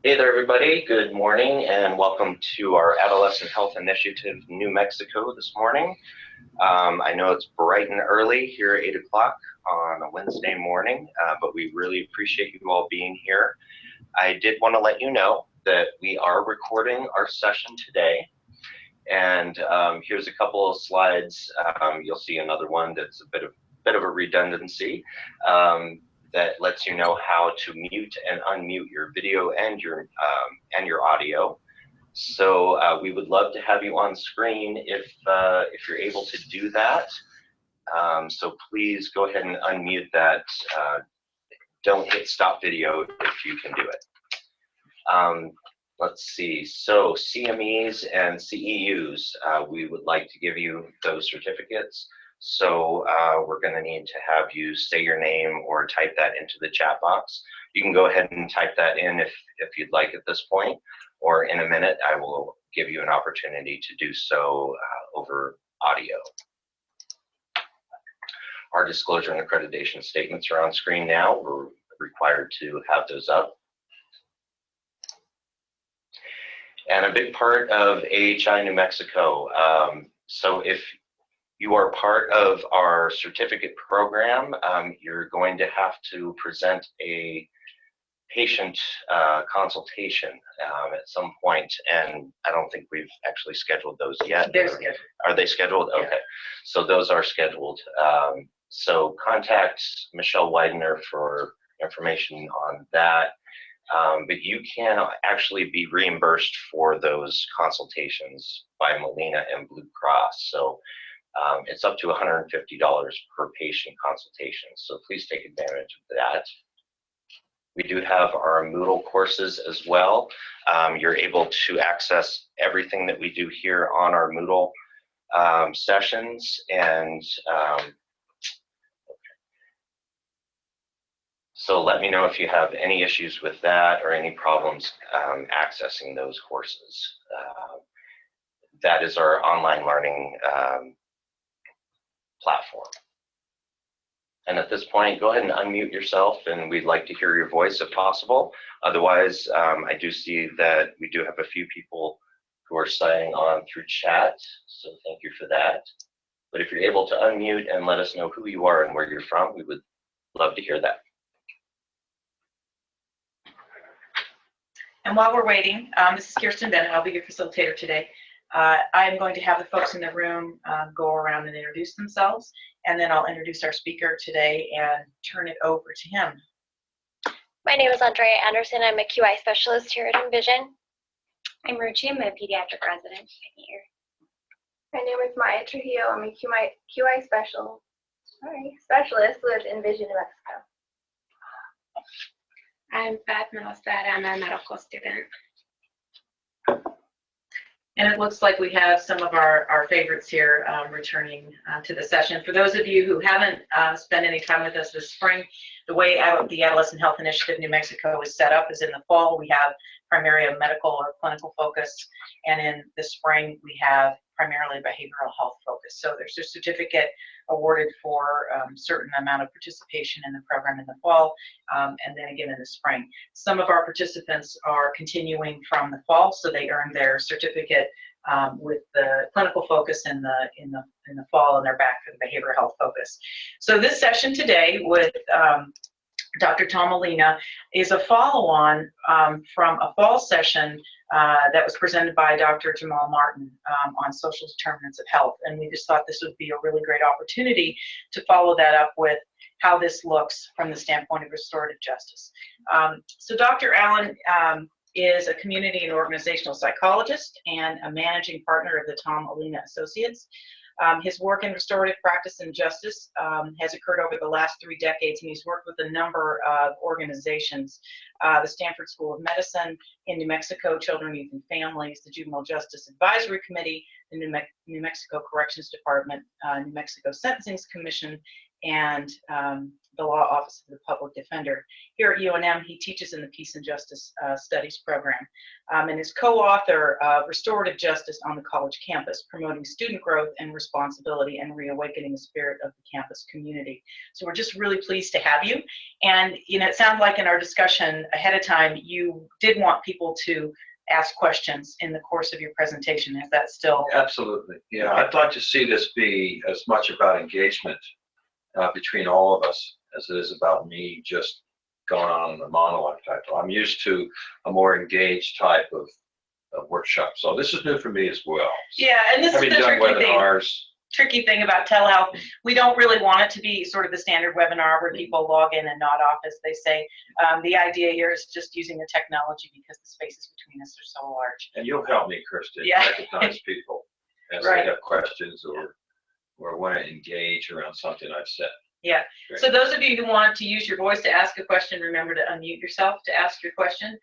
Hey there, everybody. Good morning, and welcome to our Adolescent Health Initiative New Mexico this morning. I know it's bright and early here at 8 o'clock on a Wednesday morning, but we really appreciate you all being here. I did want to let you know that we are recording our session today, and here's a couple of slides. You'll see another one that's a bit of a redundancy. That lets you know how to mute and unmute your video and your audio. So we would love to have you on screen if you're able to do that. So please go ahead and unmute that. Don't hit stop video if you can do it. Let's see. So CMEs and CEUs, we would like to give you those certificates. So we're going to need to have you say your name or type that into the chat box. You can go ahead and type that in if you'd like at this point, or in a minute I will give you an opportunity to do so over audio. Our disclosure and accreditation statements are on screen now. We're required to have those up. And a big part of AHI New Mexico, so if you are part of our certificate program, you're going to have to present a patient consultation at some point, and I don't think we've actually scheduled those yet. They're scheduled. Are they scheduled? Yeah. Okay, so those are scheduled. So contact Michelle Widener for information on that. But you can actually be reimbursed for those consultations by Allena and Blue Cross. So it's up to $150 per patient consultation. So please take advantage of that. We do have our Moodle courses as well. You're able to access everything that we do here on our Moodle sessions. And so let me know if you have any issues with that or any problems accessing those courses. That is our online learning platform. And at this point, go ahead and unmute yourself, and we'd like to hear your voice if possible. Otherwise, I do see that we do have a few people who are signing on through chat, so thank you for that. But if you're able to unmute and let us know who you are and where you're from, we would love to hear that. And while we're waiting, this is Kirsten Bennett. I'll be your facilitator today. I'm going to have the folks in the room go around and introduce themselves, and then I'll introduce our speaker today and turn it over to him. My name is Andrea Anderson. I'm a QI specialist here at Envision. I'm Ruchi. I'm a pediatric resident here. My name is Maya Trujillo. I'm a QI specialist with Envision New Mexico. I'm Beth Middlestead. I'm a medical student. And it looks like we have some of our favorites here returning to the session. For those of you who haven't spent any time with us this spring, the way the Adolescent Health Initiative New Mexico is set up is in the fall we have primarily a medical or clinical focus, and in the spring we have primarily behavioral health focus. So there's a certificate awarded for a certain amount of participation in the program in the fall, and then again in the spring. Some of our participants are continuing from the fall, so they earn their certificate with the clinical focus in the fall, and they're back for the behavioral health focus. So this session today with Dr. Thom Allena is a follow-on from a fall session that was presented by Dr. Jamal Martin on social determinants of health. And we just thought this would be a really great opportunity to follow that up with how this looks from the standpoint of restorative justice. So Dr. Allen is a community and organizational psychologist and a managing partner of the Thom Allena Associates. His work in restorative practice and justice has occurred over the last 3 decades, and he's worked with a number of organizations, the Stanford School of Medicine, in New Mexico, Children, Youth, and Families, the Juvenile Justice Advisory Committee, the New Mexico Corrections Department, New Mexico Sentencing Commission, and the Law Office of the Public Defender. Here at UNM, he teaches in the Peace and Justice Studies program, and is co-author of Restorative Justice on the College Campus, Promoting Student Growth and Responsibility and Reawakening the Spirit of the Campus Community. So we're just really pleased to have you. And it sounded like in our discussion ahead of time, you did want people to ask questions in the course of your presentation. Is that still? Absolutely. Yeah, I'd like to see this be as much about engagement between all of us as it is about me just going on the monologue type. I'm used to a more engaged type of workshop, so this is new for me as well. Yeah, and this is the tricky thing about telehealth. We don't really want it to be sort of the standard webinar where people log in and nod off, as they say. The idea here is just using the technology because the spaces between us are so large. And you'll help me, Kristen, recognize people as they have questions or want to engage around something I've said. Yeah. Great. So those of you who want to use your voice to ask a question, remember to unmute yourself to ask your question.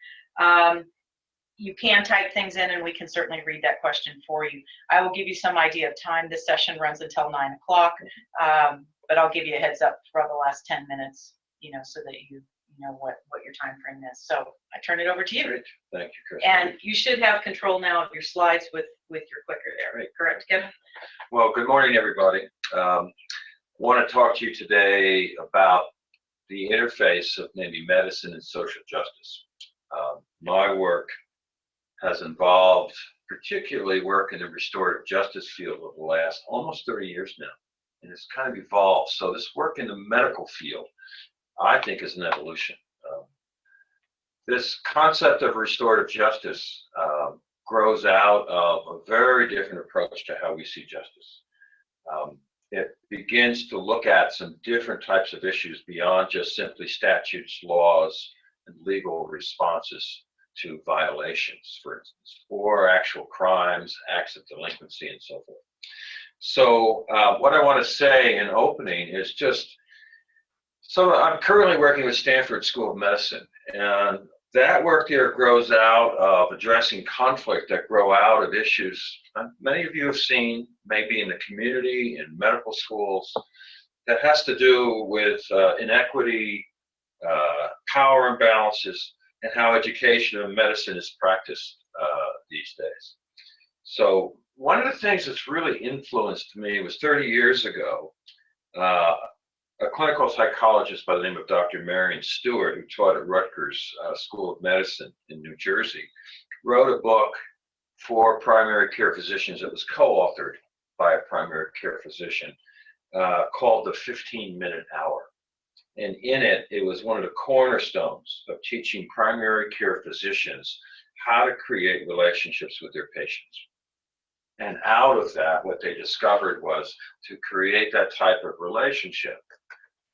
You can type things in and we can certainly read that question for you. I will give you some idea of time. This session runs until 9 o'clock, but I'll give you a heads up for the last 10 minutes, so that you know what your time frame is. So I turn it over to you. Great. Thank you, Kristen. And you should have control now of your slides with your clicker there, right? Correct, Kevin? Well, good morning, everybody. Want to talk to you today about the interface of maybe medicine and social justice. My work has involved particularly work in the restorative justice field over the last almost 30 years now, and it's kind of evolved. So this work in the medical field, I think, is an evolution. This concept of restorative justice grows out of a very different approach to how we see justice. It begins to look at some different types of issues beyond just simply statutes, laws, and legal responses to violations, for instance, or actual crimes, acts of delinquency, and so forth. So what I want to say in opening is just, so I'm currently working with Stanford School of Medicine, and that work there grows out of addressing conflict that grow out of issues many of you have seen, maybe in the community, in medical schools, that has to do with inequity, power imbalances, and how education and medicine is practiced these days. So one of the things that's really influenced me was 30 years ago, a clinical psychologist by the name of Dr. Marion Stewart, who taught at Rutgers School of Medicine in New Jersey, wrote a book for primary care physicians that was co-authored by a primary care physician called The 15-Minute Hour. And in it, it was one of the cornerstones of teaching primary care physicians how to create relationships with their patients. And out of that, what they discovered was to create that type of relationship,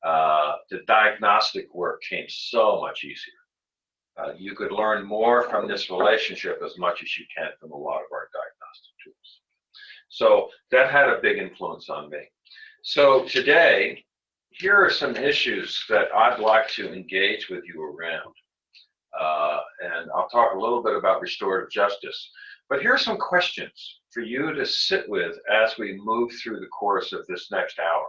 the diagnostic work came so much easier. You could learn more from this relationship as much as you can from a lot of our diagnostic tools. So that had a big influence on me. So today, here are some issues that I'd like to engage with you around. And I'll talk a little bit about restorative justice. But here are some questions for you to sit with as we move through the course of this next hour.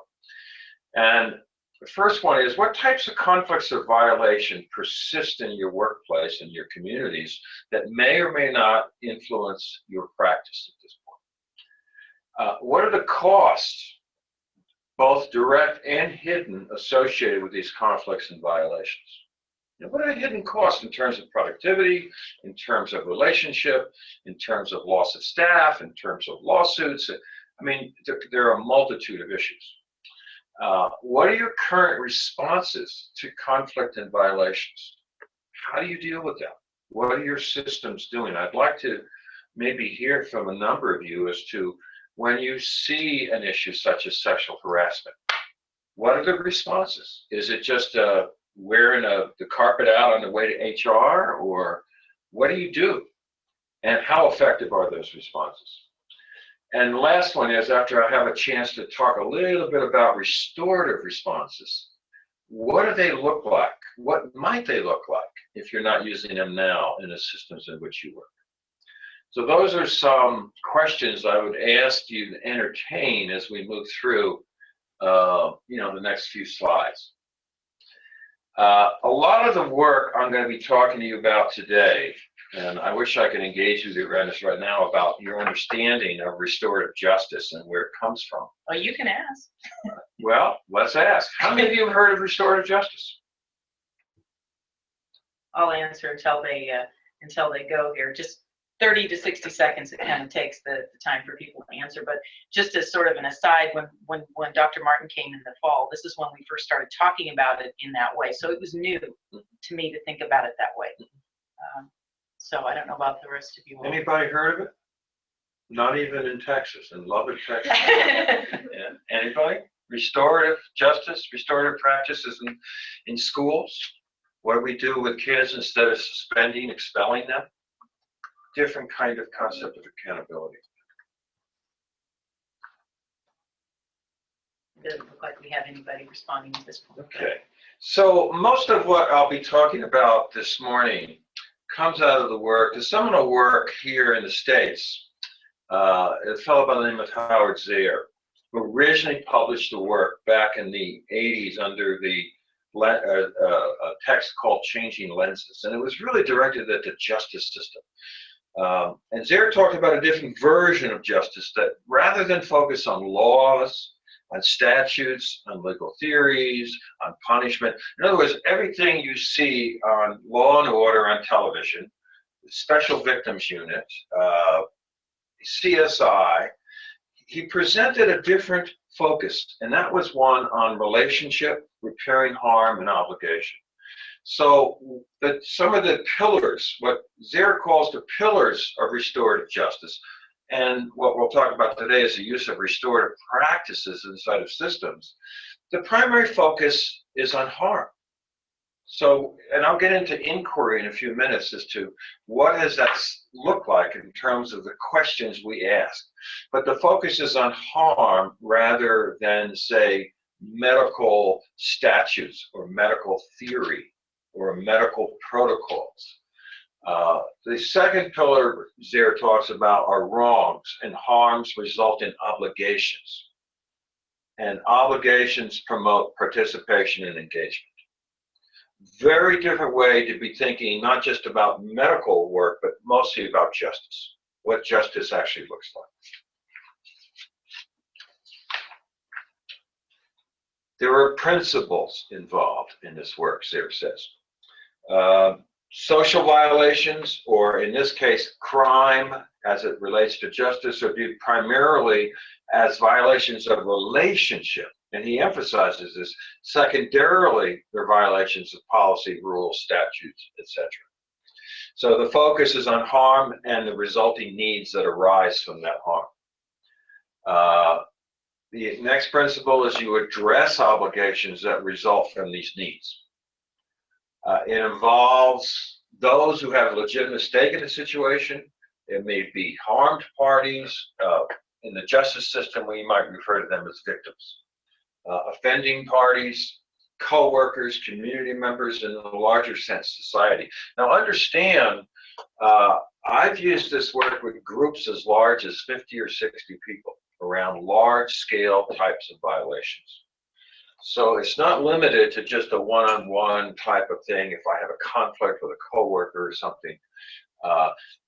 And the first one is, what types of conflicts of violation persist in your workplace and your communities that may or may not influence your practice at this point? What are the costs, both direct and hidden, associated with these conflicts and violations? And what are the hidden costs in terms of productivity, in terms of relationship, in terms of loss of staff, in terms of lawsuits? I mean, there are a multitude of issues. What are your current responses to conflict and violations? How do you deal with them? What are your systems doing? I'd like to maybe hear from a number of you as to when you see an issue such as sexual harassment, what are the responses? Is it just wearing the carpet out on the way to HR, or what do you do? And how effective are those responses? And the last one is, after I have a chance to talk a little bit about restorative responses, what do they look like? What might they look like if you're not using them now in the systems in which you work? So those are some questions I would ask you to entertain as we move through the next few slides. A lot of the work I'm going to be talking to you about today, and I wish I could engage with you right now about your understanding of restorative justice and where it comes from. Well, you can ask. Well, let's ask. How many of you have heard of restorative justice? I'll answer until they go here. Just 30 to 60 seconds. It kind of takes the time for people to answer. But just as sort of an aside, when Dr. Martin came in the fall, this is when we first started talking about it in that way. So it was new to me to think about it that way. So I don't know about the rest of you. Anybody heard of it? Not even in Texas, in Lubbock, Texas. Yeah. Anybody? Restorative justice, restorative practices in schools. What do we do with kids instead of suspending, expelling them? Different kind of concept of accountability. It doesn't look like we have anybody responding at this point. Okay. So most of what I'll be talking about this morning comes out of the work, the seminal work here in the States. A fellow by the name of Howard Zehr, who originally published the work back in the 80s under the a text called Changing Lenses, and it was really directed at the justice system. And Zehr talked about a different version of justice that rather than focus on laws, on statutes, on legal theories, on punishment, in other words, everything you see on Law and Order on television, Special Victims Unit, CSI, he presented a different focus, and that was one on relationship, repairing harm, and obligation. So some of the pillars, what Zehr calls the pillars of restorative justice, and what we'll talk about today is the use of restorative practices inside of systems, the primary focus is on harm. So, and I'll get into inquiry in a few minutes as to what does that look like in terms of the questions we ask. But the focus is on harm rather than, say, medical statutes or medical theory or medical protocols. The second pillar Zehr talks about are wrongs, and harms result in obligations. And obligations promote participation and engagement. Very different way to be thinking not just about medical work, but mostly about justice, what justice actually looks like. There are principles involved in this work, Zehr says. Social violations, or in this case, crime as it relates to justice, are viewed primarily as violations of relationship. And he emphasizes this. Secondarily, they're violations of policy, rules, statutes, etc. So the focus is on harm and the resulting needs that arise from that harm. The next principle is you address obligations that result from these needs. It involves those who have a legitimate stake in the situation. It may be harmed parties. In the justice system, we might refer to them as victims. Offending parties, co-workers, community members, and in a larger sense, society. Now understand, I've used this work with groups as large as 50 or 60 people around large-scale types of violations. So it's not limited to just a one-on-one type of thing if I have a conflict with a coworker or something.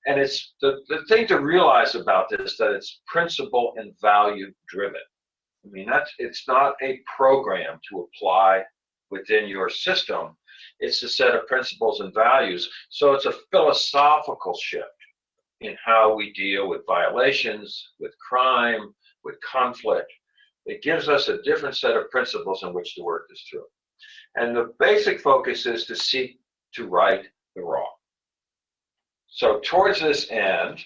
And it's the thing to realize about this, that it's principle and value driven. I mean, it's not a program to apply within your system. It's a set of principles and values. So it's a philosophical shift in how we deal with violations, with crime, with conflict. It gives us a different set of principles in which to work this through. And the basic focus is to seek to right the wrong. So towards this end,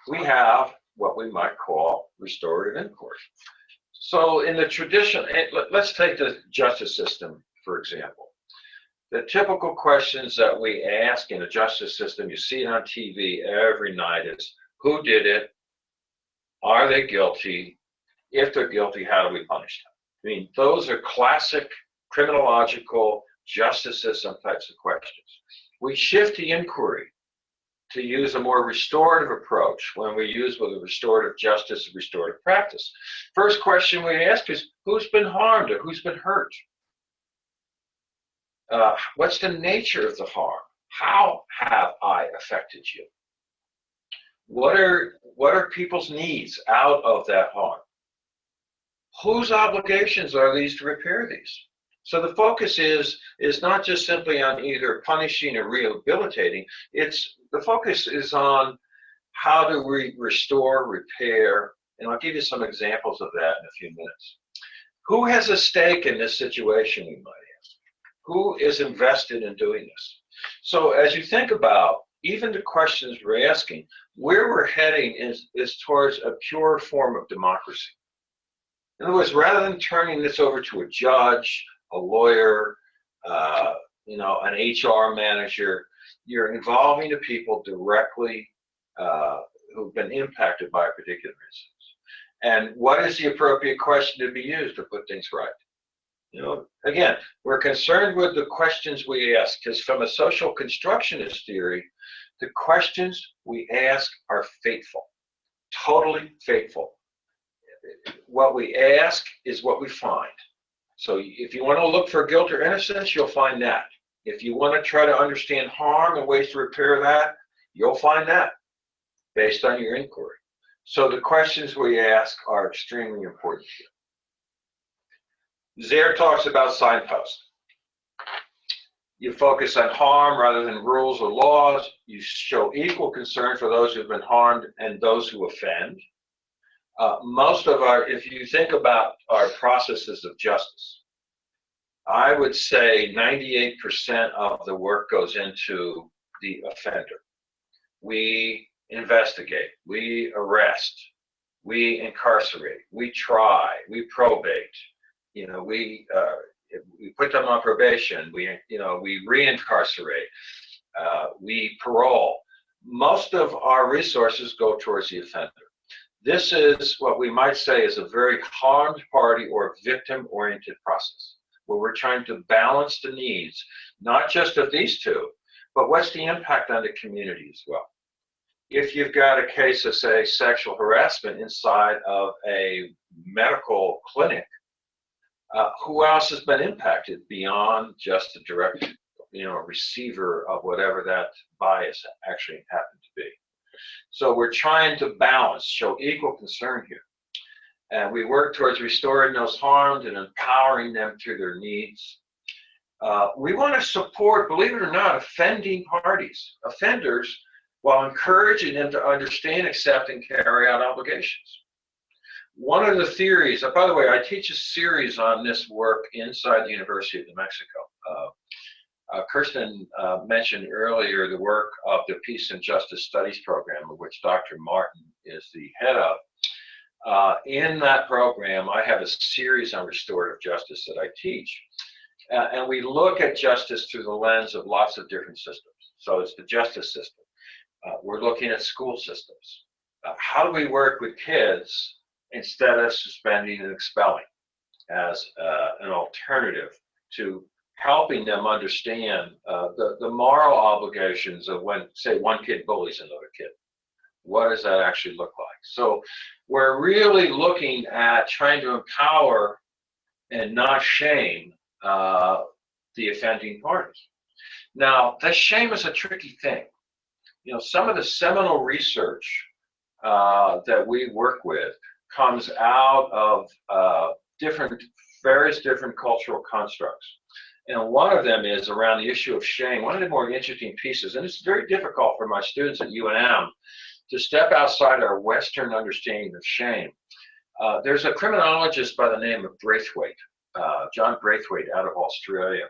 we have what we might call restorative inquiry. So in the tradition, let's take the justice system, for example. The typical questions that we ask in a justice system, you see it on TV every night, is who did it? Are they guilty? If they're guilty, how do we punish them? I mean, those are classic criminological justice system types of questions. We shift the inquiry to use a more restorative approach when we use with a restorative justice, restorative practice. First question we ask is, who's been harmed or who's been hurt? What's the nature of the harm? How have I affected you? What are people's needs out of that harm? Whose obligations are these to repair these? So the focus is not just simply on either punishing or rehabilitating. The focus is on how do we restore, repair, and I'll give you some examples of that in a few minutes. Who has a stake in this situation, we might ask? Who is invested in doing this? So as you think about even the questions we're asking, where we're heading is towards a pure form of democracy. In other words, rather than turning this over to a judge, a lawyer, an HR manager, you're involving the people directly who've been impacted by a particular instance. And what is the appropriate question to be used to put things right? Again, we're concerned with the questions we ask, because from a social constructionist theory, the questions we ask are fateful, totally fateful. What we ask is what we find. So if you want to look for guilt or innocence, you'll find that. If you want to try to understand harm and ways to repair that, you'll find that based on your inquiry. So the questions we ask are extremely important here. Zaire talks about signposts. You focus on harm rather than rules or laws. You show equal concern for those who've been harmed and those who offend. If you think about our processes of justice, I would say 98% of the work goes into the offender. We investigate, we arrest, we incarcerate, we try, we probate. We put them on probation. We reincarcerate. We parole. Most of our resources go towards the offender. This is what we might say is a very harmed party or victim-oriented process, where we're trying to balance the needs, not just of these two, but what's the impact on the community as well. If you've got a case of, say, sexual harassment inside of a medical clinic, who else has been impacted beyond just the direct, receiver of whatever that bias actually happened to be? So we're trying to balance, show equal concern here. And we work towards restoring those harmed and empowering them through their needs. We want to support, believe it or not, offending parties, offenders, while encouraging them to understand, accept, and carry out obligations. One of the theories, by the way, I teach a series on this work inside the University of New Mexico. Kirsten mentioned earlier the work of the Peace and Justice Studies program, of which Dr. Martin is the head of. In that program, I have a series on restorative justice that I teach. And we look at justice through the lens of lots of different systems. So it's the justice system. We're looking at school systems. How do we work with kids instead of suspending and expelling as an alternative to helping them understand the moral obligations of when, say, one kid bullies another kid? What does that actually look like? So we're really looking at trying to empower and not shame the offending parties. Now, that shame is a tricky thing. Some of the seminal research that we work with comes out of various different cultural constructs. And one of them is around the issue of shame. One of the more interesting pieces, and it's very difficult for my students at UNM to step outside our Western understanding of shame. There's a criminologist by the name of Braithwaite, John Braithwaite out of Australia,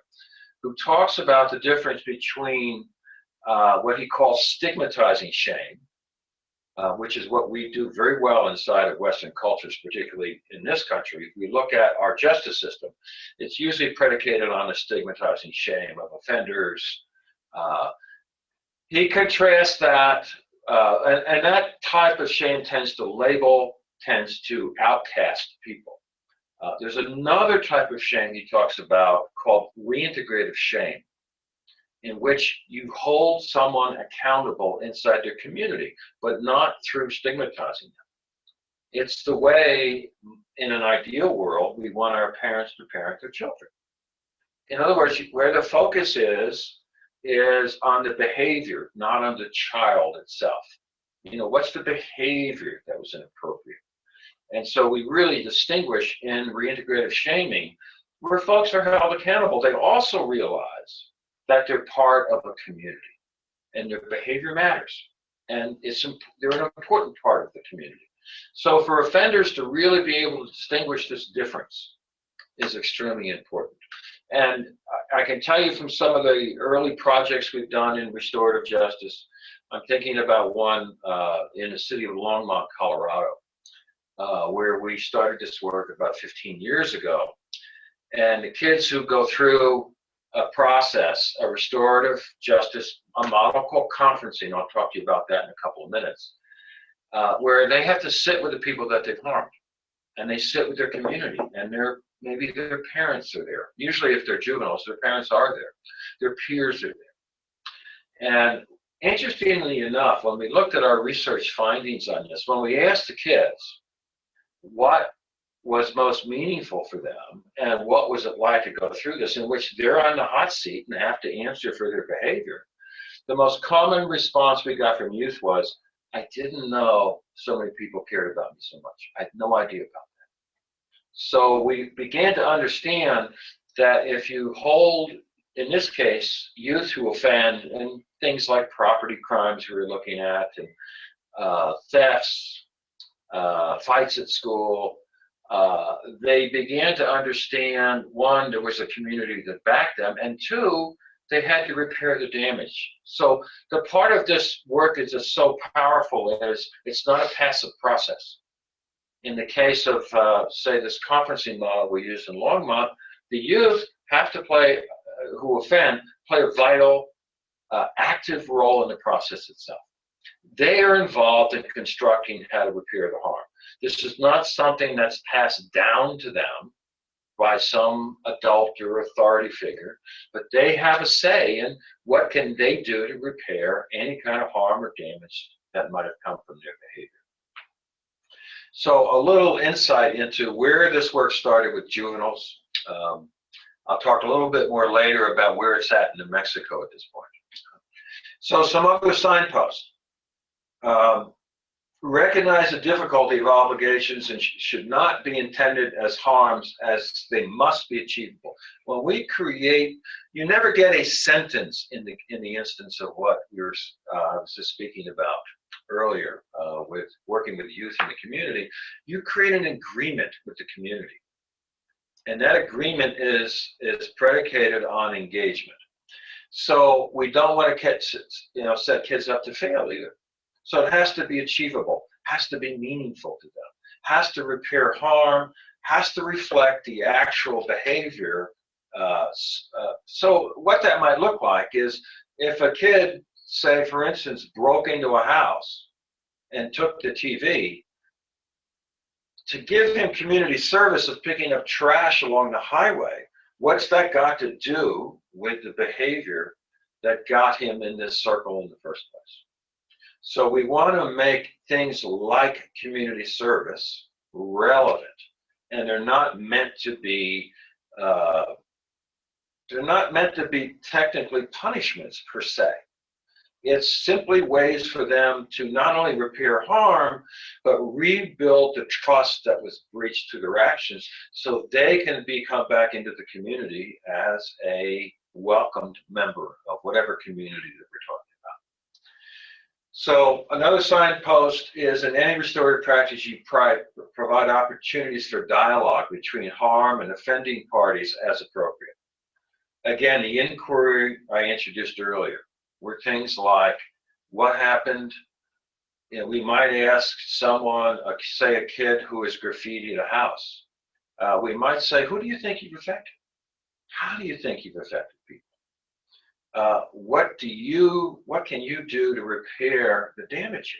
who talks about the difference between what he calls stigmatizing shame, which is what we do very well inside of Western cultures, particularly in this country. If we look at our justice system, it's usually predicated on a stigmatizing shame of offenders. He contrasts that, and that type of shame tends to outcast people. There's another type of shame he talks about called reintegrative shame. in which you hold someone accountable inside their community, but not through stigmatizing them. It's the way, in an ideal world, we want our parents to parent their children. In other words, where the focus is on the behavior, not on the child itself. You know, what's the behavior that was inappropriate? And so we really distinguish in reintegrative shaming, where folks are held accountable. They also realize that they're part of a community and their behavior matters. And they're an important part of the community. So for offenders to really be able to distinguish this difference is extremely important. And I can tell you from some of the early projects we've done in restorative justice, I'm thinking about one in the city of Longmont, Colorado, where we started this work about 15 years ago. And the kids who go through a process, a restorative justice, a model called conferencing, I'll talk to you about that in a couple of minutes, where they have to sit with the people that they've harmed. And they sit with their community, and maybe their parents are there. Usually if they're juveniles, their parents are there. Their peers are there. And interestingly enough, when we looked at our research findings on this, when we asked the kids what was most meaningful for them and what was it like to go through this, in which they're on the hot seat and have to answer for their behavior, the most common response we got from youth was, I didn't know so many people cared about me so much. I had no idea about that. So we began to understand that if you hold, in this case, youth who offend, and things like property crimes we were looking at, and thefts, fights at school, they began to understand, one, there was a community that backed them, and two, they had to repair the damage. So the part of this work is just so powerful is it's not a passive process. In the case of, say, this conferencing model we use in Longmont, the youth have to play, who offend, play a vital, active role in the process itself. They are involved in constructing how to repair the harm. This is not something that's passed down to them by some adult or authority figure, but they have a say in what can they do to repair any kind of harm or damage that might have come from their behavior. So a little insight into where this work started with juveniles. I'll talk a little bit more later about where it's at in New Mexico at this point. So some other signposts. Recognize the difficulty of obligations and should not be intended as harms, as they must be achievable. When we create, you never get a sentence in the instance of what I was just speaking about earlier with working with youth in the community. You create an agreement with the community, and that agreement is predicated on engagement. So we don't want to set kids up to fail either. So it has to be achievable, has to be meaningful to them, has to repair harm, has to reflect the actual behavior. So what that might look like is if a kid, say for instance, broke into a house and took the TV, to give him community service of picking up trash along the highway, what's that got to do with the behavior that got him in this circle in the first place? So we want to make things like community service relevant, and they're not meant to be technically punishments per se. It's simply ways for them to not only repair harm, but rebuild the trust that was breached through their actions, so they can come back into the community as a welcomed member of whatever community that we're talking about. So another signpost is in any restorative practice, you provide opportunities for dialogue between harm and offending parties as appropriate. Again, the inquiry I introduced earlier were things like, what happened? We might ask someone, say a kid who has graffitied a house. We might say, who do you think you've affected? How do you think you've affected people? What can you do to repair the damage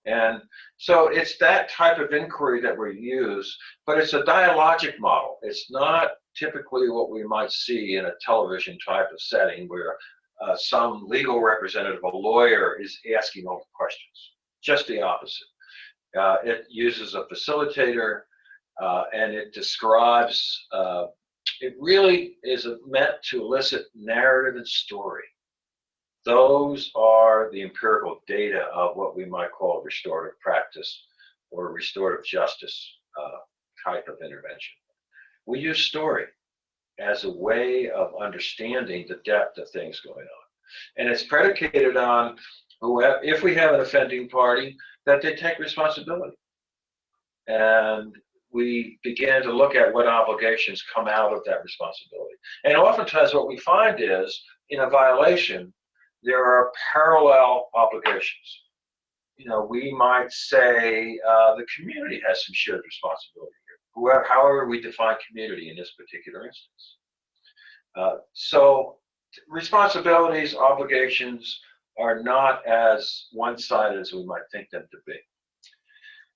here? And so it's that type of inquiry that we use, but it's a dialogic model. It's not typically what we might see in a television type of setting where some legal representative, a lawyer, is asking all the questions. Just the opposite. It uses a facilitator, and it describes, it really is meant to elicit narrative and story. Those are the empirical data of what we might call restorative practice or restorative justice type of intervention. We use story as a way of understanding the depth of things going on. And it's predicated on, if we have an offending party, that they take responsibility. And we begin to look at what obligations come out of that responsibility. And oftentimes what we find is, in a violation, there are parallel obligations. We might say the community has some shared responsibility here, however we define community in this particular instance. So responsibilities, obligations are not as one-sided as we might think them to be.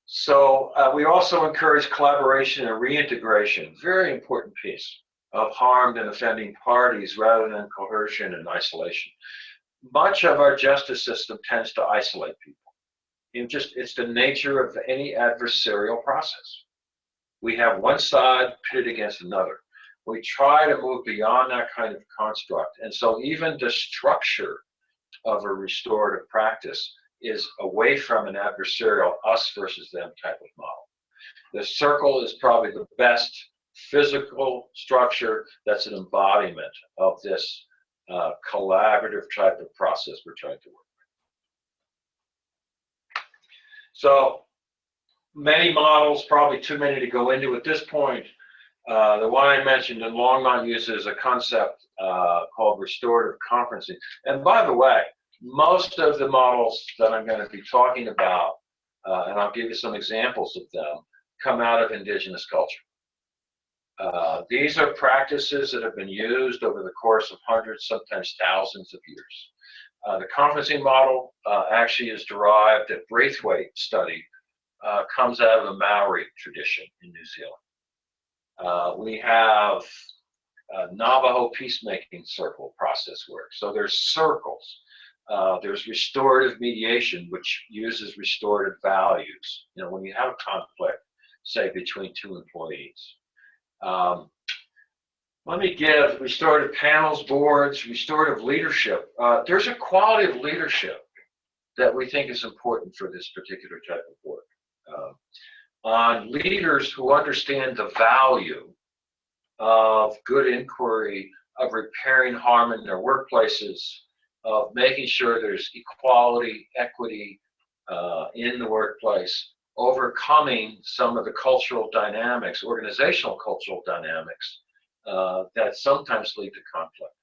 So we also encourage collaboration and reintegration, very important piece of harmed and offending parties rather than coercion and isolation. Much of our justice system tends to isolate people. It's the nature of any adversarial process. We have one side pitted against another. We try to move beyond that kind of construct. And so even the structure of a restorative practice is away from an adversarial us versus them type of model. The circle is probably the best physical structure that's an embodiment of this collaborative type of process we're trying to work with. So many models, probably too many to go into at this point. The one I mentioned in Longmont uses a concept called restorative conferencing. And by the way, most of the models that I'm going to be talking about, and I'll give you some examples of them, come out of indigenous culture. These are practices that have been used over the course of hundreds, sometimes thousands of years. The conferencing model actually is derived, that Braithwaite study comes out of the Maori tradition in New Zealand. We have Navajo peacemaking circle process work. So there's circles. There's restorative mediation, which uses restorative values. When you have a conflict, say between two employees. Let me give restorative panels, boards, restorative leadership. There's a quality of leadership that we think is important for this particular type of work. On leaders who understand the value of good inquiry, of repairing harm in their workplaces, of making sure there's equality, equity in the workplace, overcoming some of the cultural dynamics, organizational cultural dynamics that sometimes lead to conflict.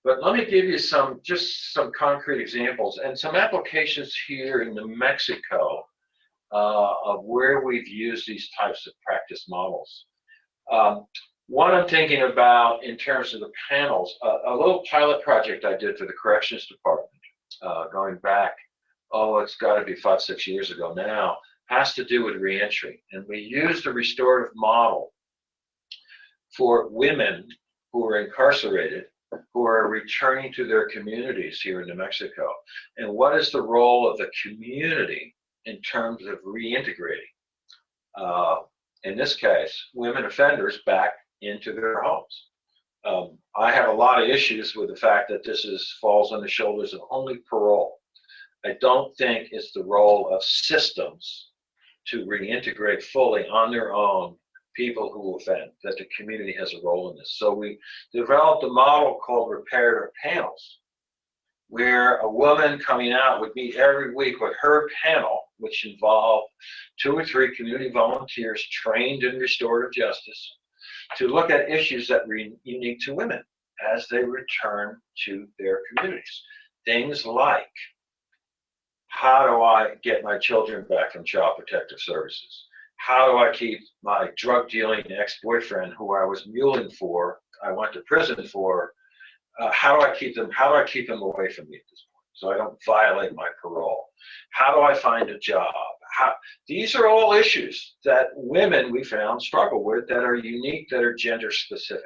But let me give you just some concrete examples and some applications here in New Mexico of where we've used these types of practice models. One I'm thinking about in terms of the panels, a little pilot project I did for the Corrections Department going back, it's got to be 5-6 years ago now, has to do with reentry. And we used a restorative model for women who are incarcerated, who are returning to their communities here in New Mexico. And what is the role of the community in terms of reintegrating, in this case, women offenders back into their homes. I have a lot of issues with the fact that this falls on the shoulders of only parole. I don't think it's the role of systems to reintegrate fully on their own people who offend, that the community has a role in this. So we developed a model called reparative panels, where a woman coming out would meet every week with her panel, which involved 2 or 3 community volunteers trained in restorative justice, to look at issues that were unique to women as they return to their communities. Things like, how do I get my children back from Child Protective Services? How do I keep my drug dealing ex-boyfriend who I was muling for, I went to prison for, how do I keep them away from me at this point so I don't violate my parole? How do I find a job? These are all issues that women, we found, struggle with, that are unique, that are gender specific.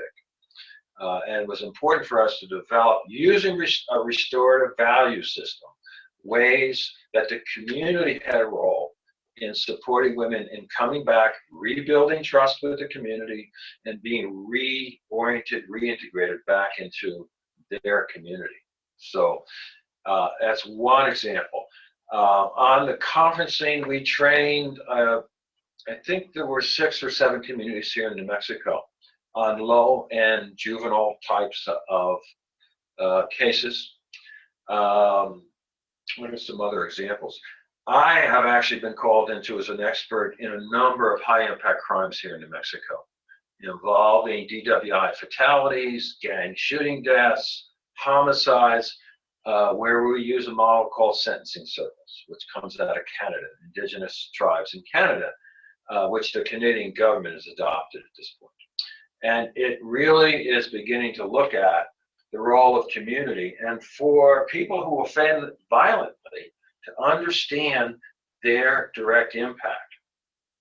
And it was important for us to develop, using a restorative value system, ways that the community had a role in supporting women in coming back, rebuilding trust with the community, and being reoriented, reintegrated back into their community. So that's one example. On the conferencing, we trained, I think there were 6 or 7 communities here in New Mexico on low-end juvenile types of cases. What are some other examples? I have actually been called into as an expert in a number of high-impact crimes here in New Mexico, involving DWI fatalities, gang shooting deaths, homicides, where we use a model called sentencing circles, which comes out of Canada, indigenous tribes in Canada, which the Canadian government has adopted at this point. And it really is beginning to look at the role of community, and for people who offend violently to understand their direct impact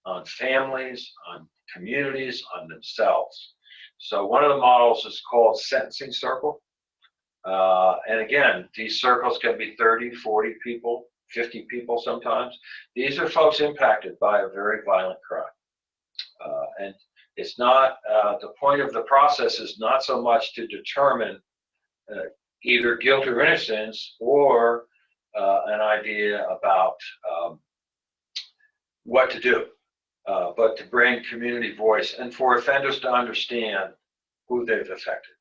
on families, on communities, on themselves. So one of the models is called sentencing circle. And again, these circles can be 30, 40 people, 50 people sometimes. These are folks impacted by a very violent crime. And it's not, the point of the process is not so much to determine either guilt or innocence, or an idea about what to do, but to bring community voice and for offenders to understand who they've affected.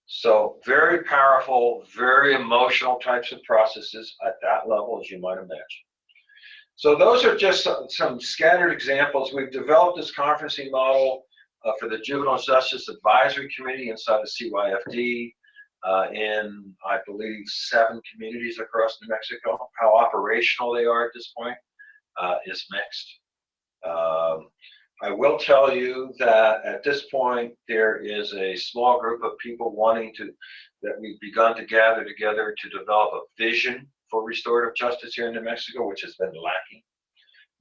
So very powerful, very emotional types of processes at that level, as you might imagine. So those are just some scattered examples. We've developed this conferencing model for the Juvenile Justice Advisory Committee inside the CYFD in, I believe, 7 communities across New Mexico. How operational they are at this point is mixed. I will tell you that at this point, there is a small group of people that we've begun to gather together to develop a vision for restorative justice here in New Mexico, which has been lacking.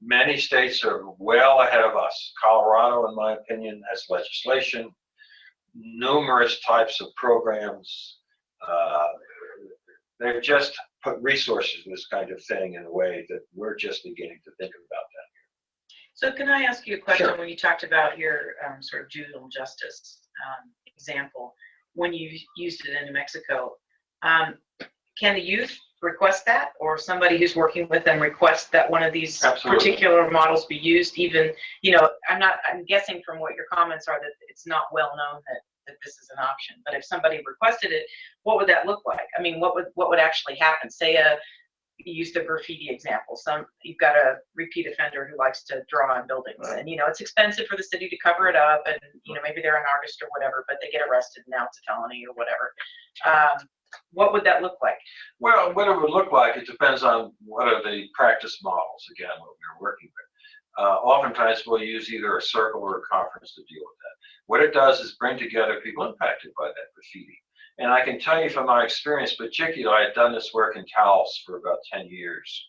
Many states are well ahead of us. Colorado, in my opinion, has legislation, numerous types of programs. They've just put resources in this kind of thing in a way that we're just beginning to think about that. So can I ask you a question? Sure. When you talked about your sort of juvenile justice example, when you used it in New Mexico, can the youth request that, or somebody who's working with them request that one of these Absolutely. particular models be used? Even, I'm guessing from what your comments are that it's not well known that this is an option. But if somebody requested it, what would that look like? I mean, what would actually happen? Say you used a graffiti example. You've got a repeat offender who likes to draw on buildings, right. And it's expensive for the city to cover it up, and maybe they're an artist or whatever, but they get arrested and now it's a felony or whatever. What would that look like? Well, what it would look like, it depends on what are the practice models, again, what we're working with. Oftentimes we'll use either a circle or a conference to deal with that. What it does is bring together people impacted by that graffiti. And I can tell you from my experience, particularly, I had done this work in Taos for about 10 years.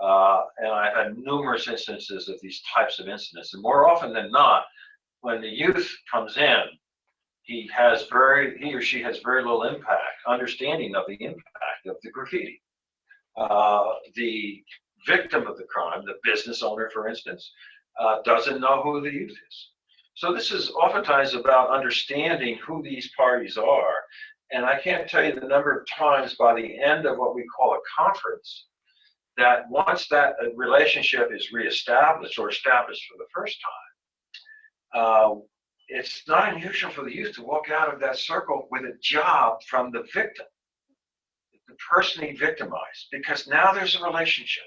And I've had numerous instances of these types of incidents. And more often than not, when the youth comes in, he or she has very little understanding of the impact of the graffiti. The victim of the crime, the business owner, for instance, doesn't know who the youth is. So this is oftentimes about understanding who these parties are. And I can't tell you the number of times by the end of what we call a conference, that once that relationship is reestablished or established for the first time, it's not unusual for the youth to walk out of that circle with a job from the victim, the person he victimized, because now there's a relationship.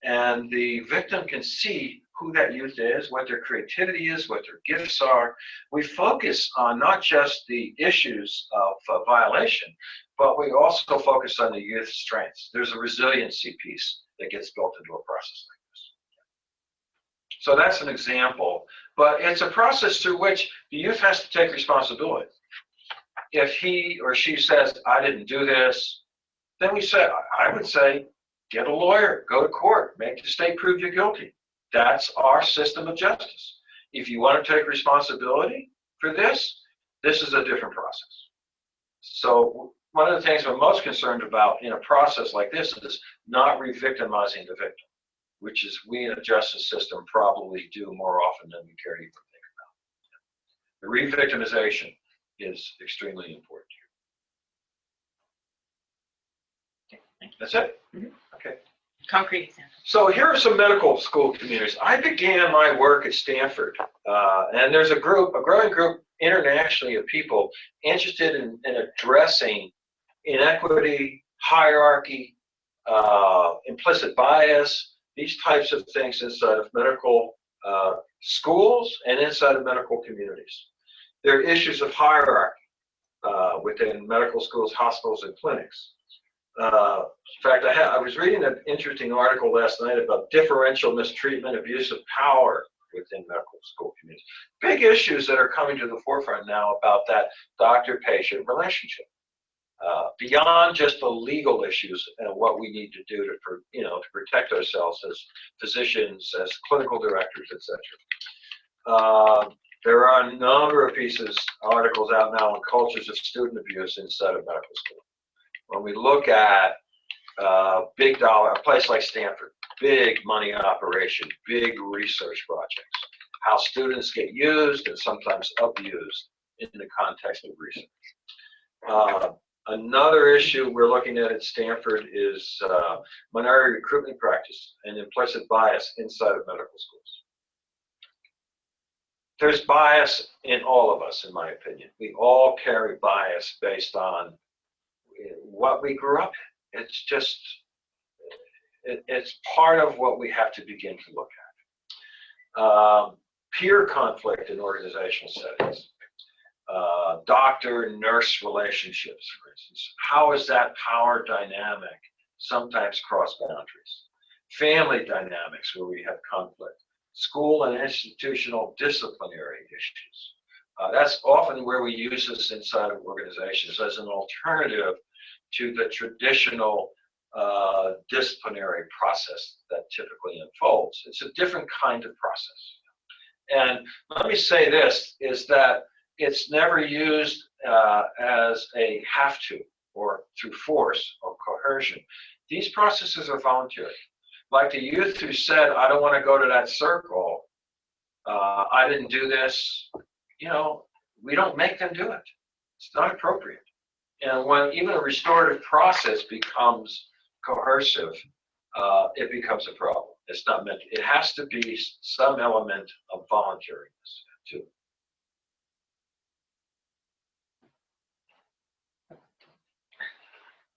And the victim can see who that youth is, what their creativity is, what their gifts are. We focus on not just the issues of violation, but we also focus on the youth's strengths. There's a resiliency piece that gets built into a process like this. So that's an example, but it's a process through which the youth has to take responsibility. If he or she says, I didn't do this, then I would say, get a lawyer, go to court, make the state prove you guilty. That's our system of justice. If you want to take responsibility for this, This is a different process. So one of the things I'm most concerned about in a process like this is not re-victimizing the victim, which is we in a justice system probably do more often than we care to even think about. The re-victimization is extremely important here. Okay, thank you. That's it? Mhm. Okay. Concrete example. So here are some medical school communities. I began my work at Stanford, and there's a growing group internationally of people interested in addressing inequity, hierarchy, implicit bias, these types of things inside of medical schools and inside of medical communities. There are issues of hierarchy within medical schools, hospitals, and clinics. In fact, I was reading an interesting article last night about differential mistreatment, abuse of power within medical school communities. Big issues that are coming to the forefront now about that doctor-patient relationship. Beyond just the legal issues and what we need to do to protect ourselves as physicians, as clinical directors, etc. There are a number of articles out now on cultures of student abuse inside of medical school. When we look at big dollar, a place like Stanford, big money operation, big research projects, how students get used and sometimes abused in the context of research. Another issue we're looking at Stanford is minority recruitment practice and implicit bias inside of medical schools. There's bias in all of us, in my opinion. We all carry bias based on what we grew up in. It's just, it's part of what we have to begin to look at. Peer conflict in organizational settings. Doctor-nurse relationships, for instance. How is that power dynamic sometimes cross boundaries? Family dynamics where we have conflict. School and institutional disciplinary issues. That's often where we use this inside of organizations as an alternative to the traditional disciplinary process that typically unfolds. It's a different kind of process. And let me say this, is that it's never used as a have to or through force or coercion. These processes are voluntary. Like the youth who said, I don't want to go to that circle, I didn't do this, we don't make them do it. It's not appropriate. And when even a restorative process becomes coercive, it becomes a problem. It's not meant to. It has to be some element of voluntariness too.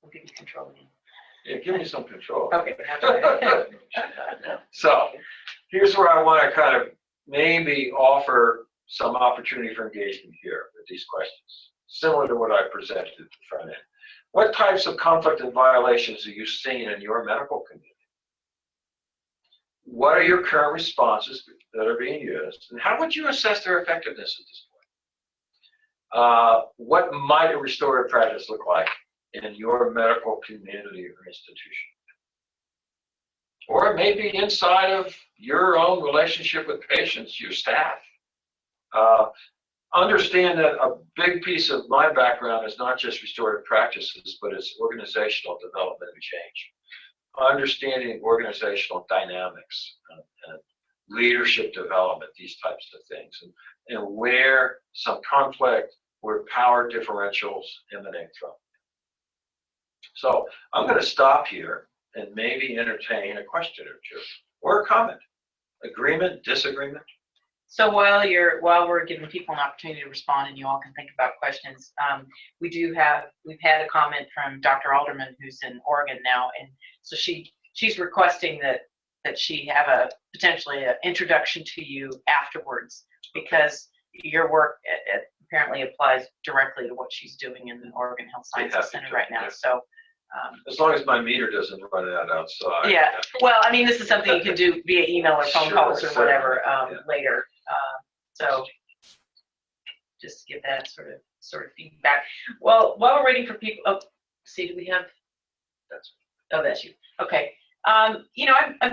We'll give you control again. Yeah, give me some control. Okay. That's right. So here's where I want to kind of maybe offer some opportunity for engagement here with these questions, similar to what I presented at the front end. What types of conflict and violations are you seeing in your medical community? What are your current responses that are being used, and how would you assess their effectiveness at this point? What might a restorative practice look like in your medical community or institution? Or maybe inside of your own relationship with patients, your staff. Understand that a big piece of my background is not just restorative practices, but it's organizational development and change. Understanding organizational dynamics and leadership development, these types of things, and where some conflict, where power differentials emanate from. So I'm going to stop here and maybe entertain a question or two, or a comment. Agreement, disagreement? So while we're giving people an opportunity to respond and you all can think about questions, we've had a comment from Dr. Alderman, who's in Oregon now, and so she's requesting that she have potentially an introduction to you afterwards, because your work apparently applies directly to what she's doing in the Oregon Health Sciences Center right now. So as long as my meter doesn't run out outside. Yeah, well, I mean, this is something you can do via email or phone calls or whatever later. So just give that sort of feedback. Well, while we're waiting for people, do we have? That's you. Okay. I'm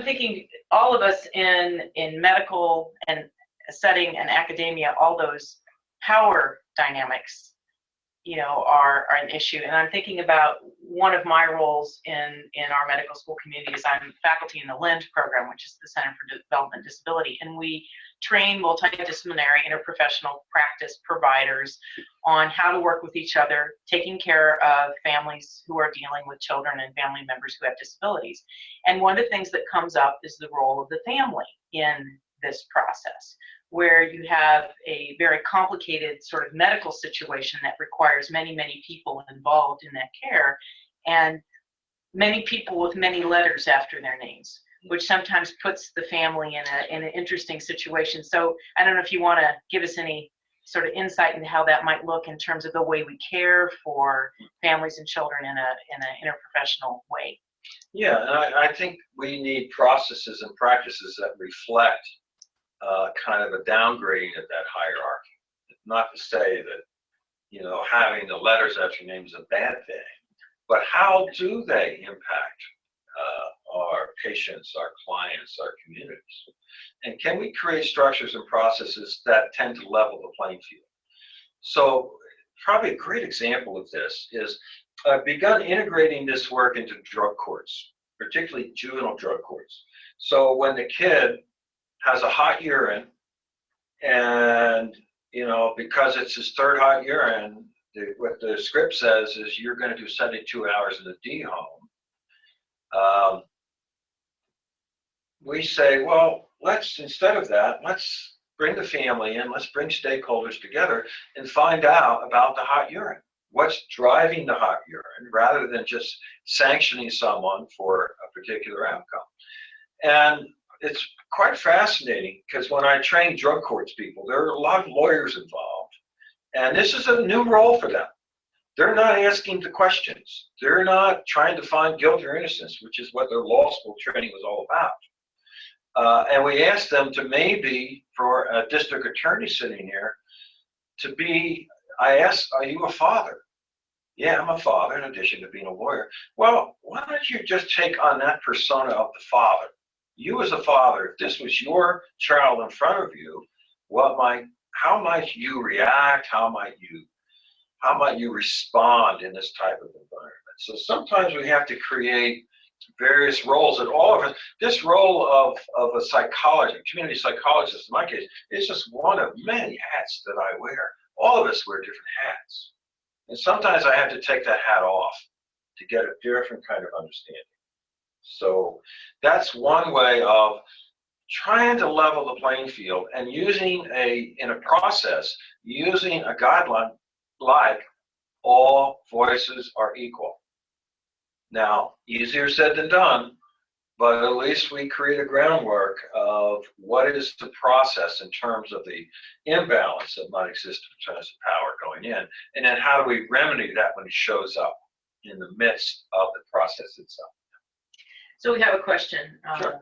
thinking all of us in medical and setting and academia, all those power dynamics, are an issue. And I'm thinking about one of my roles in our medical school community is I'm faculty in the LEND program, which is the Center for Development and Disability. And we train multidisciplinary interprofessional practice providers on how to work with each other, taking care of families who are dealing with children and family members who have disabilities. And one of the things that comes up is the role of the family in this process, where you have a very complicated sort of medical situation that requires many, many people involved in that care, and many people with many letters after their names, which sometimes puts the family in an interesting situation. So I don't know if you want to give us any sort of insight into how that might look in terms of the way we care for families and children in an interprofessional way. Yeah, and I think we need processes and practices that reflect kind of a downgrading of that hierarchy. Not to say that, having the letters after your name is a bad thing, but how do they impact our patients, our clients, our communities? And can we create structures and processes that tend to level the playing field? So probably a great example of this is I've begun integrating this work into drug courts, particularly juvenile drug courts. So when the kid has a hot urine, and because it's his third hot urine, what the script says is you're going to do 72 hours in the D home. We say, well, instead of that, let's bring the family in, let's bring stakeholders together and find out about the hot urine. What's driving the hot urine, rather than just sanctioning someone for a particular outcome. And it's quite fascinating, because when I train drug courts people, there are a lot of lawyers involved, and this is a new role for them. They're not asking the questions. They're not trying to find guilt or innocence, which is what their law school training was all about. And we asked them to maybe, for a district attorney sitting here, I asked, are you a father? Yeah, I'm a father, in addition to being a lawyer. Well, why don't you just take on that persona of the father? You as a father, if this was your child in front of you, how might you react? How might you respond in this type of environment? So sometimes we have to create various roles, and all of us, this role of a psychologist, community psychologist in my case, is just one of many hats that I wear. All of us wear different hats. And sometimes I have to take that hat off to get a different kind of understanding. So that's one way of trying to level the playing field, and using in a process, using a guideline like all voices are equal. Now, easier said than done, but at least we create a groundwork of what is the process in terms of the imbalance that might exist in terms of power going in, and then how do we remedy that when it shows up in the midst of the process itself. So we have a question Sure.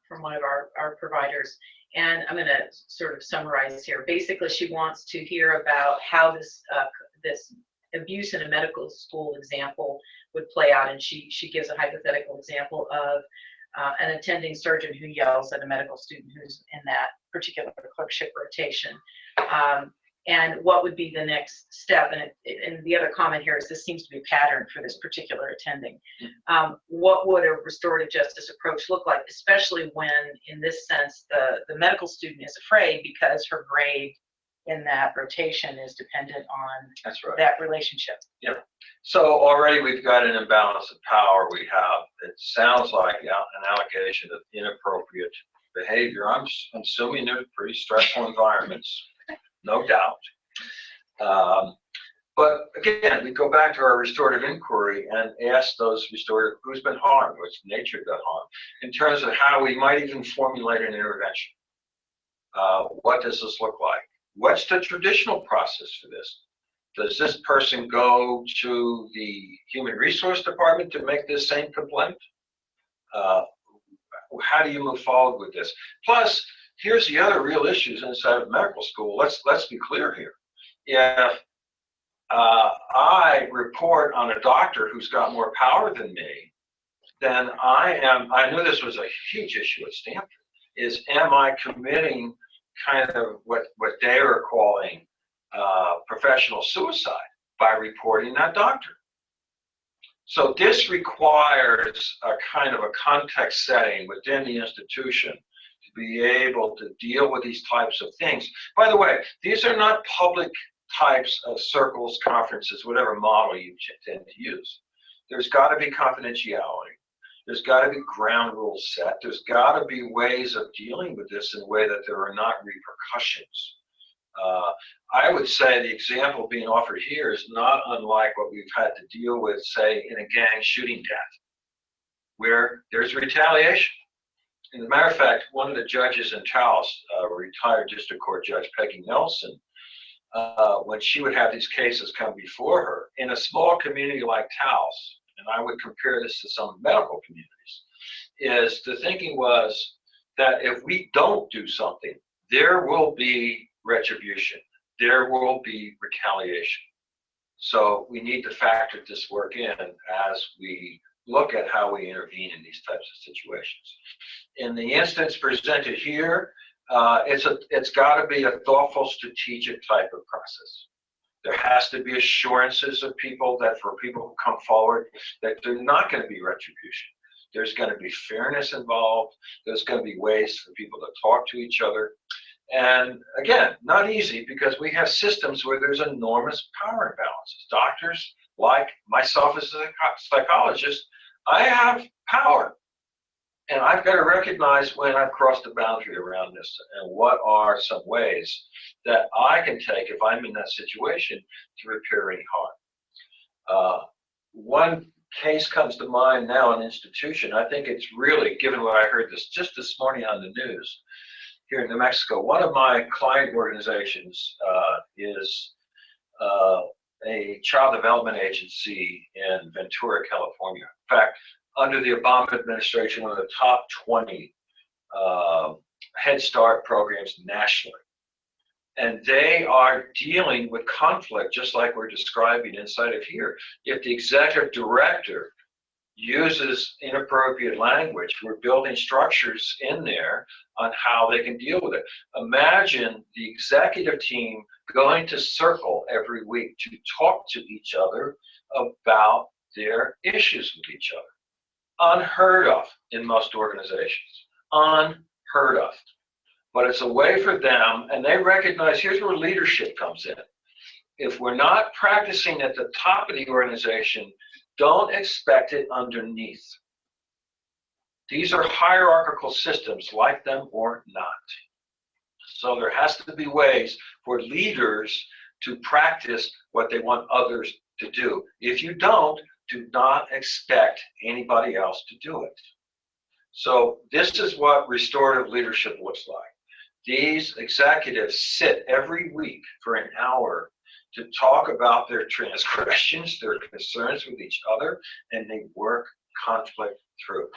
from one of our providers, and I'm going to sort of summarize here. Basically, she wants to hear about how this abuse in a medical school example would play out, and she gives a hypothetical example of an attending surgeon who yells at a medical student who's in that particular clerkship rotation. And what would be the next step? And the other comment here is this seems to be a pattern for this particular attending. What would a restorative justice approach look like, especially when, in this sense, the medical student is afraid because her grade in that rotation is dependent on That's right. that relationship? Yep. So already we've got an imbalance of power. We have, it sounds like, an allegation of inappropriate behavior. I'm assuming they're pretty stressful environments. No doubt. But again, we go back to our restorative inquiry and ask those restorative, who's been harmed, what's the nature of that harm, in terms of how we might even formulate an intervention. What does this look like? What's the traditional process for this? Does this person go to the human resource department to make this same complaint? How do you move forward with this? Plus, here's the other real issues inside of medical school. Let's be clear here. If I report on a doctor who's got more power than me, then I knew this was a huge issue at Stanford, am I committing kind of what they are calling professional suicide by reporting that doctor. So this requires a kind of a context setting within the institution to be able to deal with these types of things. By the way, these are not public types of circles, conferences, whatever model you tend to use. There's got to be confidentiality. There's got to be ground rules set. There's got to be ways of dealing with this in a way that there are not repercussions. I would say the example being offered here is not unlike what we've had to deal with, say, in a gang shooting death, where there's retaliation. As a matter of fact, one of the judges in Taos, retired district court judge Peggy Nelson, when she would have these cases come before her, in a small community like Taos, and I would compare this to some medical communities, is the thinking was that if we don't do something, there will be retribution. There will be retaliation. So we need to factor this work in as we look at how we intervene in these types of situations. In the instance presented here, it's got to be a thoughtful, strategic type of process. There has to be assurances of people that for people who come forward, that there's not going to be retribution. There's going to be fairness involved. There's going to be ways for people to talk to each other. And again, not easy because we have systems where there's enormous power imbalances. Doctors, like myself as a psychologist, I have power. And I've got to recognize when I've crossed the boundary around this and what are some ways that I can take if I'm in that situation to repair any harm. One case comes to mind now, an institution. I think it's really, given what I heard just this morning on the news here in New Mexico, one of my client organizations is a child development agency in Ventura, California. In fact, under the Obama administration, one of the top 20 Head Start programs nationally. And they are dealing with conflict just like we're describing inside of here. If the executive director uses inappropriate language, we're building structures in there on how they can deal with it. Imagine the executive team going to circle every week to talk to each other about their issues with each other. Unheard of in most organizations. Unheard of. But it's a way for them, and they recognize here's where leadership comes in. If we're not practicing at the top of the organization, don't expect it underneath. These are hierarchical systems, like them or not. So there has to be ways for leaders to practice what they want others to do. If you don't, do not expect anybody else to do it. So this is what restorative leadership looks like. These executives sit every week for an hour to talk about their transgressions, their concerns with each other, and they work conflict through.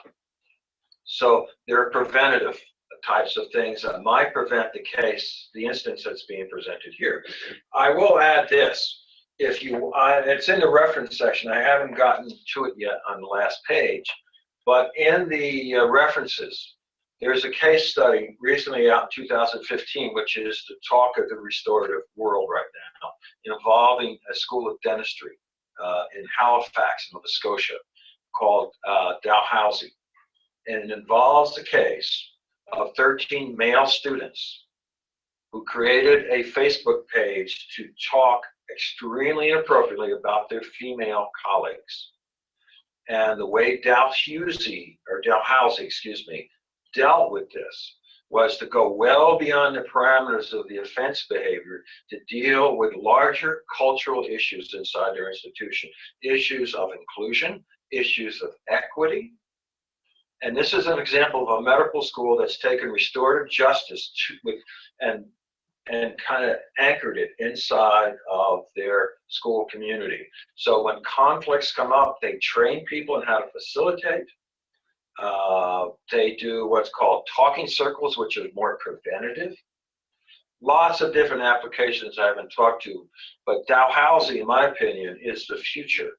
So there are preventative types of things that might prevent the instance that's being presented here. I will add this. It's in the reference section. I haven't gotten to it yet on the last page, but in the references, there's a case study recently out in 2015, which is the talk of the restorative world right now, involving a school of dentistry in Halifax, Nova Scotia, called Dalhousie. And it involves the case of 13 male students who created a Facebook page to talk extremely inappropriately about their female colleagues. And the way Dalhousie, dealt with this was to go well beyond the parameters of the offense behavior to deal with larger cultural issues inside their institution, issues of inclusion, issues of equity. And this is an example of a medical school that's taken restorative justice and kind of anchored it inside of their school community. So when conflicts come up, they train people in how to facilitate. They do what's called talking circles, which is more preventative. Lots of different applications I haven't talked to, but Dalhousie, in my opinion, is the future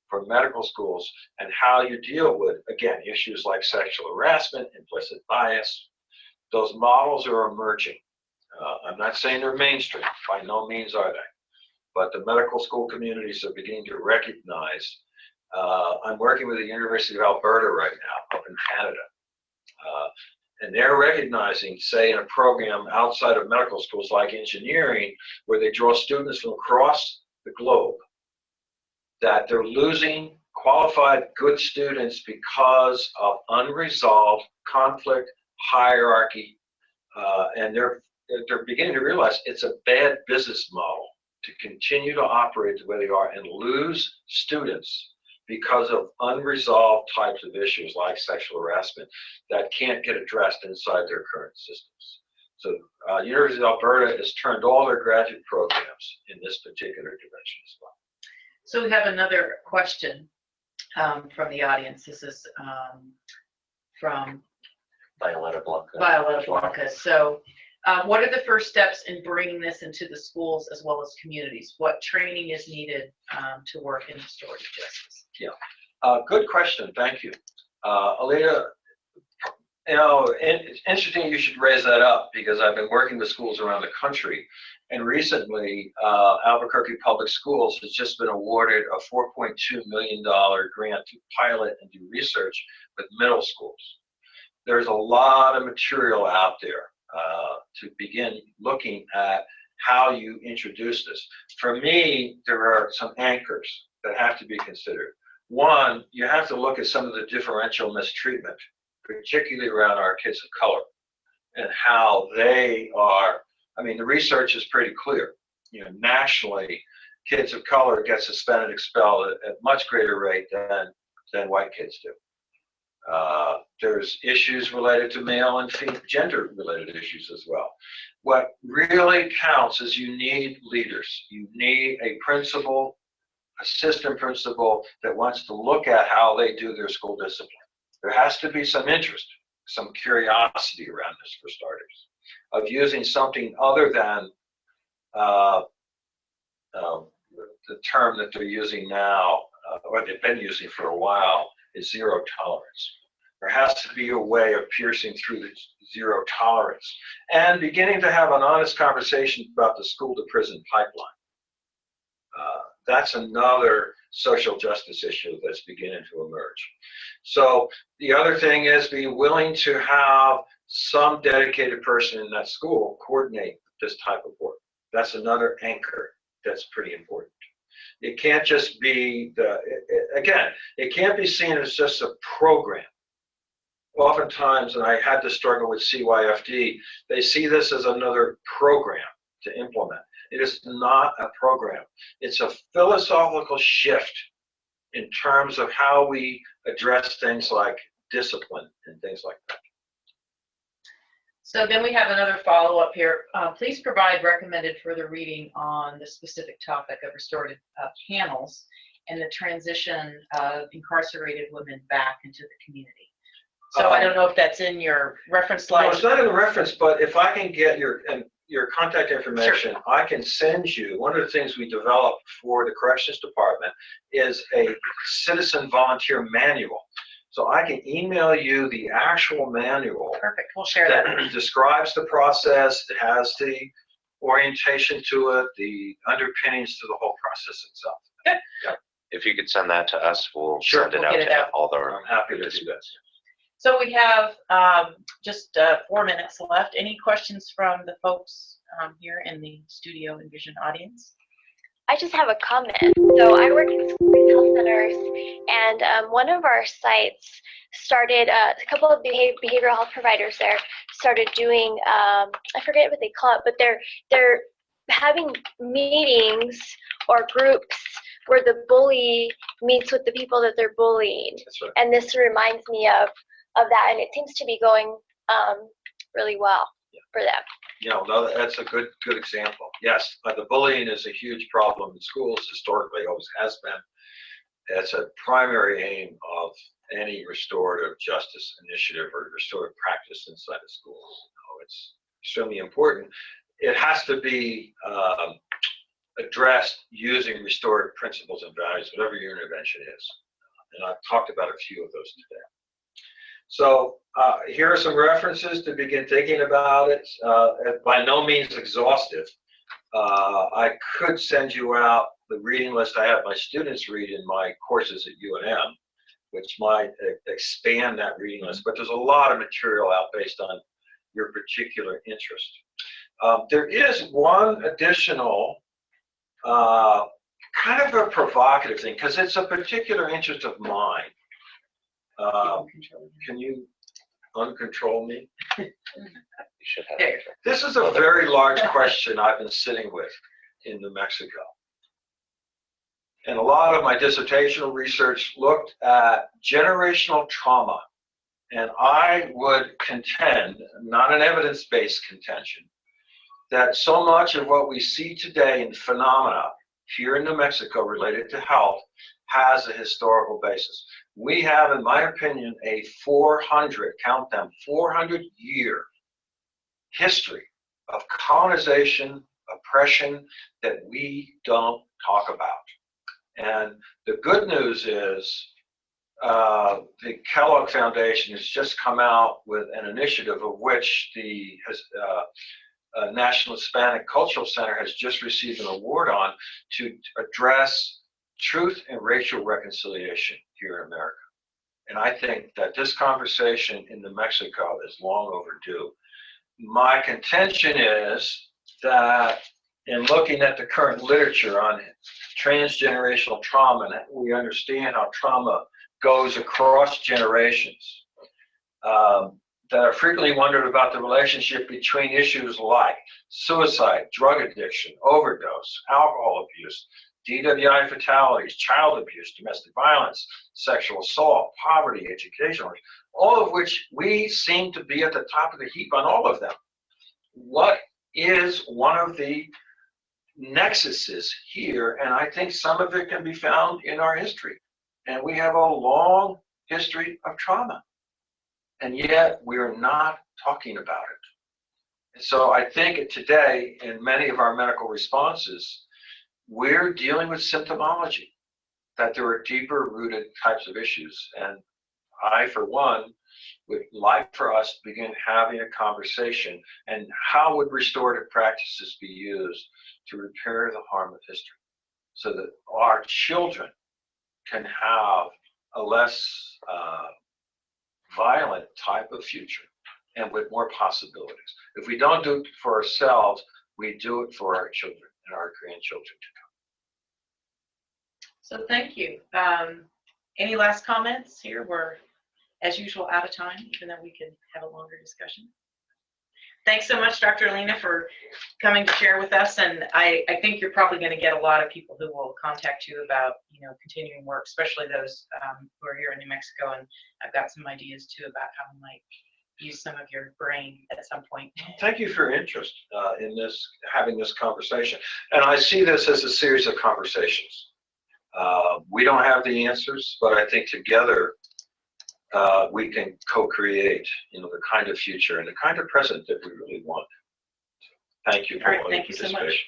for medical schools and how you deal with, again, issues like sexual harassment, implicit bias. Those models are emerging. I'm not saying they're mainstream, by no means are they. but the medical school communities are beginning to recognize. I'm working with the University of Alberta right now, up in Canada. And they're recognizing, say, in a program outside of medical schools like engineering, where they draw students from across the globe, that they're losing qualified, good students because of unresolved conflict, hierarchy, and they're beginning to realize it's a bad business model to continue to operate the way they are and lose students because of unresolved types of issues like sexual harassment that can't get addressed inside their current systems. So University of Alberta has turned all their graduate programs in this particular direction as well. So we have another question from the audience. This is from Violetta Blanca. Violetta Blanca. So what are the first steps in bringing this into the schools as well as communities? What training is needed to work in restorative justice? Yeah, good question. Thank you. Allena, you know, it's interesting you should raise that up because I've been working with schools around the country. And recently, Albuquerque Public Schools has just been awarded a $4.2 million grant to pilot and do research with middle schools. There's a lot of material out there to begin looking at how you introduce this. For me, there are some anchors that have to be considered. One, you have to look at some of the differential mistreatment, particularly around our kids of color, and how they are. I mean, the research is pretty clear. You know, nationally, kids of color get suspended, expelled at much greater rate than white kids do. There's issues related to male and female, gender-related issues as well. What really counts is you need leaders. You need a principal, assistant principal that wants to look at how they do their school discipline. There has to be some interest, some curiosity around this for starters, of using something other than the term that they're using now, or they've been using for a while, is zero tolerance. There has to be a way of piercing through the zero tolerance and beginning to have an honest conversation about the school to prison pipeline. That's another social justice issue that's beginning to emerge. So the other thing is be willing to have some dedicated person in that school coordinate this type of work. That's another anchor that's pretty important. It can't just be it can't be seen as just a program. Oftentimes, and I had to struggle with CYFD, they see this as another program to implement. It is not a program. It's a philosophical shift in terms of how we address things like discipline and things like that. So then we have another follow-up here. Please provide recommended further reading on the specific topic of restorative panels and the transition of incarcerated women back into the community. So I don't know if that's in your reference slide. No, it's not in the reference, but if I can get your contact information, sure. I can send you. One of the things we developed for the Corrections Department is a citizen volunteer manual. So I can email you the actual manual. Perfect, we'll share that. That describes the process, it has the orientation to it, the underpinnings to the whole process itself. Good. Yeah. If you could send that to us, we'll sure. send it we'll out get to out. all the. I'm happy to do that. So we have just 4 minutes left. Any questions from the folks here in the Studio Envision audience? I just have a comment. So I work in school health centers, and one of our sites started, a couple of behavioral health providers there started doing, I forget what they call it, but they're having meetings or groups where the bully meets with the people that they're bullying. That's right. And this reminds me of that, and it seems to be going really well for them. You know, no, that's a good example. Yes, the bullying is a huge problem in schools, historically, always has been. It's a primary aim of any restorative justice initiative or restorative practice inside of schools. You know, it's extremely important. It has to be addressed using restorative principles and values, whatever your intervention is. And I've talked about a few of those today. So here are some references to begin thinking about it. By no means exhaustive. I could send you out the reading list I have my students read in my courses at UNM, which might expand that reading list. But there's a lot of material out based on your particular interest. There is one additional kind of a provocative thing, because it's a particular interest of mine. Can you uncontrol me? You should have. There. This is a very large question I've been sitting with in New Mexico. And a lot of my dissertational research looked at generational trauma. And I would contend, not an evidence-based contention, that so much of what we see today in phenomena here in New Mexico related to health has a historical basis. We have, in my opinion, a 400-year history of colonization, oppression that we don't talk about. And the good news is the Kellogg Foundation has just come out with an initiative of which the National Hispanic Cultural Center has just received an award on, to address truth and racial reconciliation here in America. And I think that this conversation in New Mexico is long overdue. My contention is that in looking at the current literature on transgenerational trauma, and we understand how trauma goes across generations, that I frequently wondered about the relationship between issues like suicide, drug addiction, overdose, alcohol abuse, DWI fatalities, child abuse, domestic violence, sexual assault, poverty, education, all of which we seem to be at the top of the heap on all of them. What is one of the nexuses here? And I think some of it can be found in our history. And we have a long history of trauma. And yet we're not talking about it. And so I think today, in many of our medical responses, we're dealing with symptomology, that there are deeper rooted types of issues. And I, for one, would like for us to begin having a conversation, and how would restorative practices be used to repair the harm of history, so that our children can have a less violent type of future and with more possibilities. If we don't do it for ourselves, we do it for our children and our grandchildren to come. So thank you. Any last comments here? We're, as usual, out of time, even though we could have a longer discussion. Thanks so much, Dr. Allena, for coming to share with us. And I think you're probably going to get a lot of people who will contact you about, continuing work, especially those who are here in New Mexico. And I've got some ideas too about how we might use some of your brain at some point. Thank you for your interest in this, having this conversation. And I see this as a series of conversations. We don't have the answers, but I think together we can co-create, the kind of future and the kind of present that we really want. Thank you for All right, thank you so much.